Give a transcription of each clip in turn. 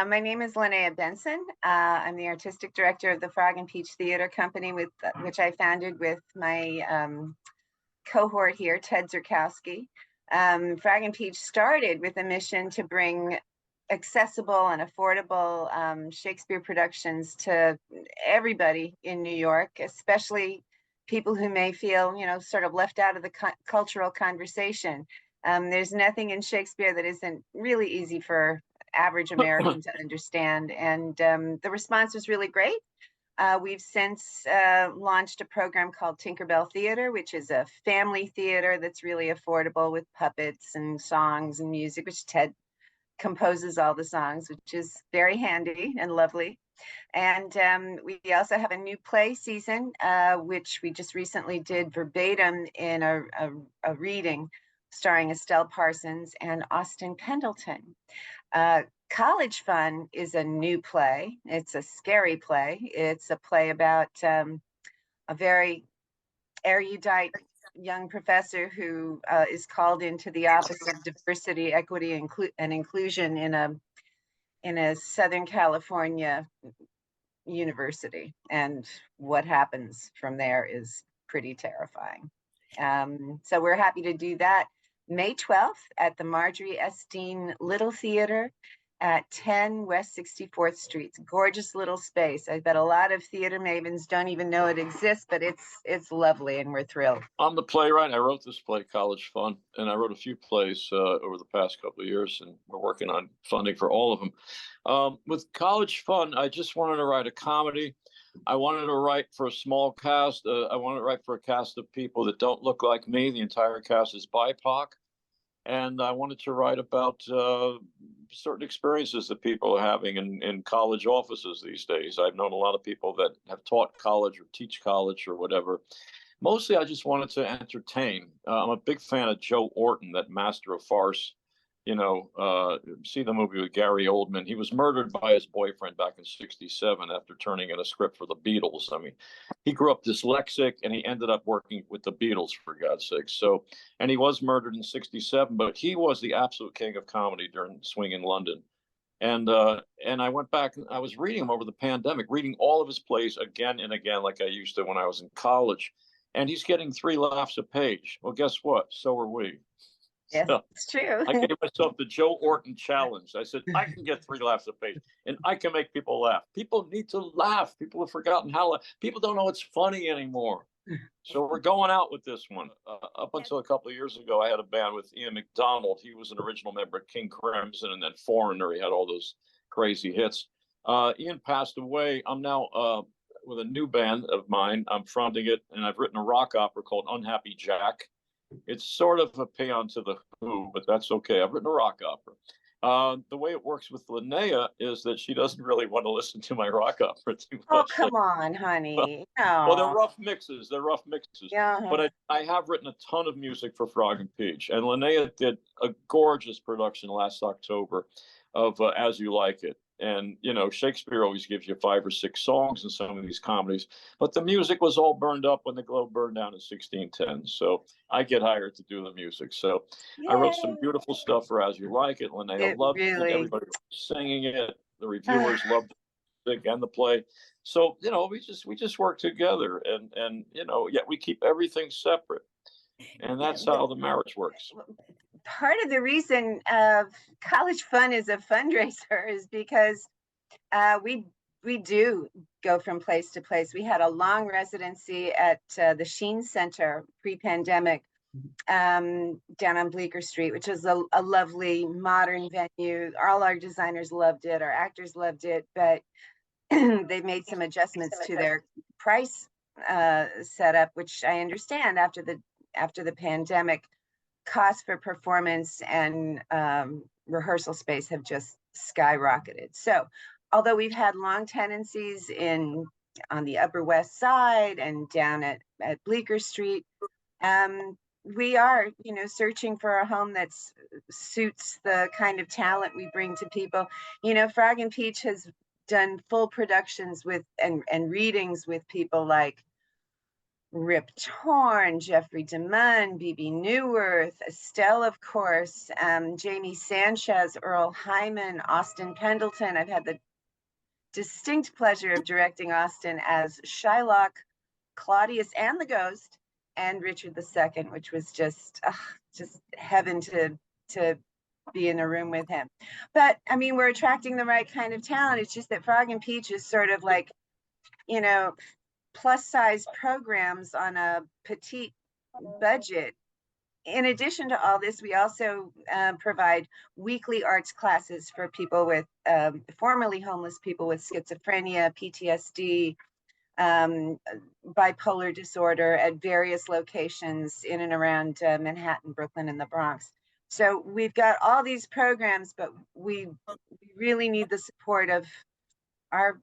My name is Linnea Benson. I'm the artistic director of the Frog and Peach Theater Company, which I founded with my cohort here, Ted Zurkowski. Frog and Peach started with a mission to bring accessible and affordable Shakespeare productions to everybody in New York, especially people who may feel, sort of left out of the cultural conversation. There's nothing in Shakespeare that isn't really easy for average American to understand. And the response was really great. We've since launched a program called Tinkerbell Theater, which is a family theater that's really affordable with puppets and songs and music, which Ted composes all the songs, which is very handy and lovely. And we also have a new play season, which we just recently did verbatim in a reading starring Estelle Parsons and Austin Pendleton. College Fun is a new play. It's a scary play. It's a play about a very erudite young professor who is called into the office of diversity, equity, and inclusion in a Southern California university. And what happens from there is pretty terrifying. So we're happy to do that May 12th at the Marjorie S. Dean Little Theater at 10 West 64th Street. It's a gorgeous little space. I bet a lot of theater mavens don't even know it exists, but it's lovely and we're thrilled. I'm the playwright. I wrote this play, College Fun, and I wrote a few plays over the past couple of years, and we're working on funding for all of them. With College Fun, I just wanted to write a comedy. I wanted to write for a small cast. I wanted to write for a cast of people that don't look like me. The entire cast is BIPOC. And I wanted to write about certain experiences that people are having in college offices these days. I've known a lot of people that have taught college or teach college or whatever. Mostly, I just wanted to entertain. I'm a big fan of Joe Orton, that master of farce. See the movie with Gary Oldman. He was murdered by his boyfriend back in '67 after turning in a script for the Beatles. I mean, he grew up dyslexic and he ended up working with the Beatles, for God's sake. So, and he was murdered in '67, but he was the absolute king of comedy during Swing in London. And I went back and I was reading him over the pandemic, reading all of his plays again and again, like I used to when I was in college. And he's getting 3 laughs a page. Well, guess what? So are we. Yes, So it's true. I gave myself the Joe Orton challenge. I said, I can get 3 laughs a page and I can make people laugh. People need to laugh. People have forgotten how to, people don't know it's funny anymore. So we're going out with this one. Up until a couple of years ago, I had a band with Ian McDonald. He was an original member of King Crimson and then Foreigner. He had all those crazy hits. Ian passed away. I'm now with a new band of mine. I'm fronting it, and I've written a rock opera called Unhappy Jack. It's sort of a paean to the Who, but that's okay. I've written a rock opera. The way it works with Linnea is that she doesn't really want to listen to my rock opera too much. Oh, come on, honey. Well, they're rough mixes. They're rough mixes. Yeah. But I have written a ton of music for Frog and Peach. And Linnea did a gorgeous production last October of As You Like It. And, Shakespeare always gives you 5 or 6 songs in some of these comedies. But the music was all burned up when the Globe burned down in 1610. So I get hired to do the music. So I wrote some beautiful stuff for As You Like It. Linnea loved it. Everybody was singing it. The reviewers loved it and the play. So, we just work together and yet we keep everything separate. And that's how the marriage works. Part of the reason College Fun is a fundraiser is because we do go from place to place. We had a long residency at the Sheen Center pre-pandemic down on Bleecker Street, which is a lovely modern venue. All our designers loved it, our actors loved it, but they've made some adjustments to their price setup, which I understand after the pandemic. Costs for performance and rehearsal space have just skyrocketed. So although we've had long tenancies on the Upper West Side and down at Bleecker Street, we are, searching for a home that suits the kind of talent we bring to people. Frog and Peach has done full productions with and readings with people like Rip Torn, Jeffrey DeMunn, BB Newworth, Estelle, of course, Jamie Sanchez, Earl Hyman, Austin Pendleton. I've had the distinct pleasure of directing Austin as Shylock, Claudius and the Ghost, and Richard II, which was just heaven to be in a room with him. But I mean, we're attracting the right kind of talent. It's just that Frog and Peach is sort of like, you know, plus size programs on a petite budget. In addition to all this, we also provide weekly arts classes for people with formerly homeless people with schizophrenia, PTSD, bipolar disorder at various locations in and around Manhattan, Brooklyn, and the Bronx. So we've got all these programs, but we really need the support of our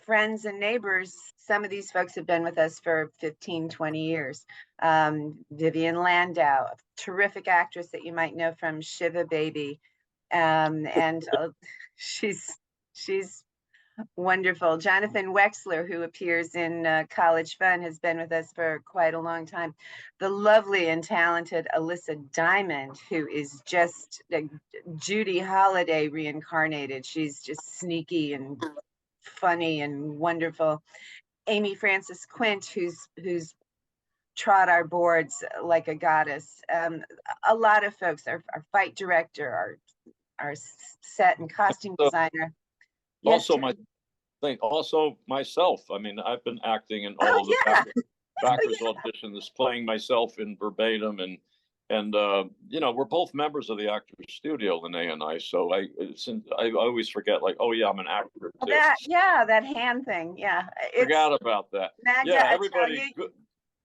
friends and neighbors. Some of these folks have been with us for 15, 20 years. Vivian Landau, a terrific actress that you might know from Shiva Baby. And she's wonderful. Jonathan Wexler, who appears in College Fun, has been with us for quite a long time. The lovely and talented Alyssa Diamond, who is just like Judy Holliday reincarnated. She's just sneaky and funny and wonderful. Amy Frances Quint, who's trod our boards like a goddess. A lot of folks, our fight director, our set and costume designer. Also, also myself. I mean, I've been acting in all of the backers auditions, playing myself in verbatim, and you know, we're both members of the Actors Studio, Linnea and I. So I always forget, like, oh yeah, I'm an actor too. That hand thing, yeah. Forgot about that. Magda, yeah, everybody.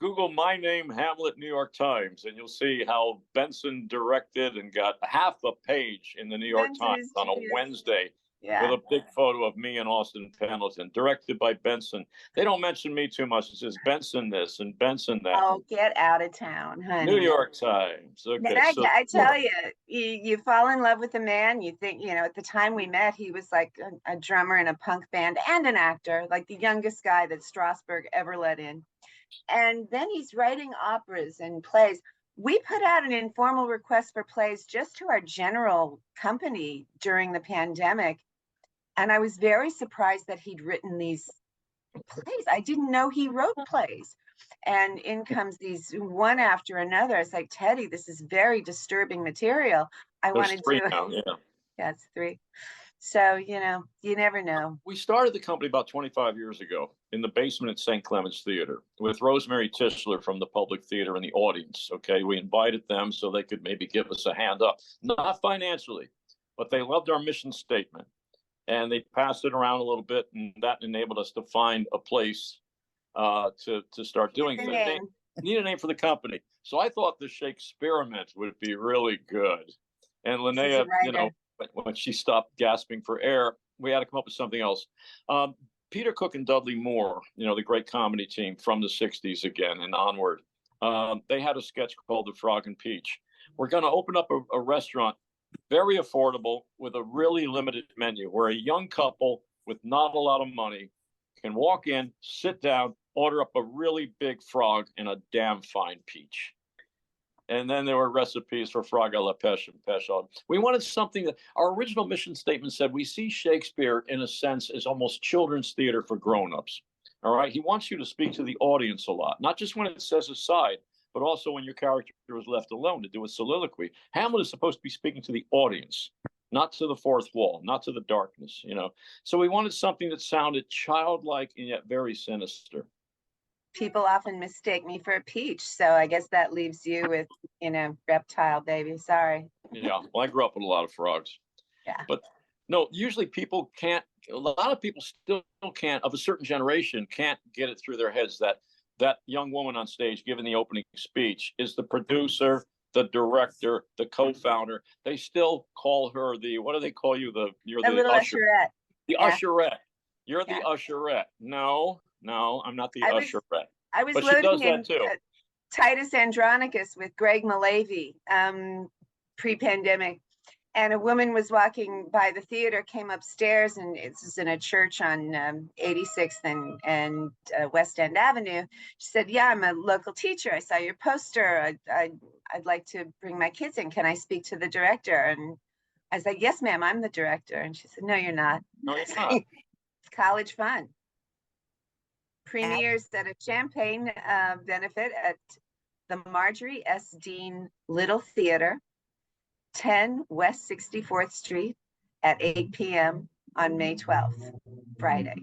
Google my name, Hamlet, New York Times, and you'll see how Benson directed and got half a page in the New York Times on a Wednesday. Yeah. With a big photo of me and Austin Pendleton, directed by Benson. They don't mention me too much. It says Benson this and Benson that. Oh, get out of town, honey. New York Times. Okay, I tell you, you fall in love with a man. You think, you know, at the time we met, he was like a drummer in a punk band and an actor, like the youngest guy that Strasberg ever let in. And then he's writing operas and plays. We put out an informal request for plays just to our general company during the pandemic. And I was very surprised that he'd written these plays. I didn't know he wrote plays. And in comes these one after another. It's like, Teddy, this is very disturbing material. There's three now, yeah. Yeah, it's 3. So, you know, you never know. We started the company about 25 years ago in the basement at St. Clement's Theater with Rosemary Tischler from the Public Theater in the audience. Okay, we invited them so they could maybe give us a hand up, not financially, but they loved our mission statement. And they passed it around a little bit, and that enabled us to find a place to start doing things. Need a name for the company. So I thought the Shakespeariment would be really good. And Linnea, you know, when she stopped gasping for air, we had to come up with something else. Peter Cook and Dudley Moore, you know, the great comedy team from the 60s again and onward, they had a sketch called The Frog and Peach. We're going to open up a restaurant, very affordable, with a really limited menu, where a young couple with not a lot of money can walk in, sit down, order up a really big frog and a damn fine peach. And then there were recipes for frog a la pêche and pêche. We wanted something that our original mission statement said, we see Shakespeare in a sense as almost children's theater for grownups. All right. He wants you to speak to the audience a lot, not just when it says aside, but also when your character is left alone to do a soliloquy. Hamlet is supposed to be speaking to the audience, not to the fourth wall, not to the darkness, you know. So we wanted something that sounded childlike and yet very sinister. People often mistake me for a peach, so I guess that leaves you with, you know, reptile baby. Sorry. Yeah, well, I grew up with a lot of frogs. Yeah. But no, usually people can't, a lot of people still can't, of a certain generation, can't get it through their heads that that young woman on stage giving the opening speech is the producer, the director, the co-founder. They still call her the, what do they call you? You're the little usherette. The usherette. You're the usherette. No, I'm not the usherette. I was but loading she does that too. Titus Andronicus with Greg Malavy pre-pandemic. And a woman was walking by the theater, came upstairs, and it's in a church on 86th and West End Avenue. She said, "Yeah, I'm a local teacher. I saw your poster. I'd like to bring my kids in. Can I speak to the director?" And I said, "Yes, ma'am, I'm the director." And she said, "No, you're not." No, you're not. It's college fun. Premieres at a champagne benefit at the Marjorie S. Dean Little Theater, 10 West 64th Street at 8 p.m. on May 12th, Friday.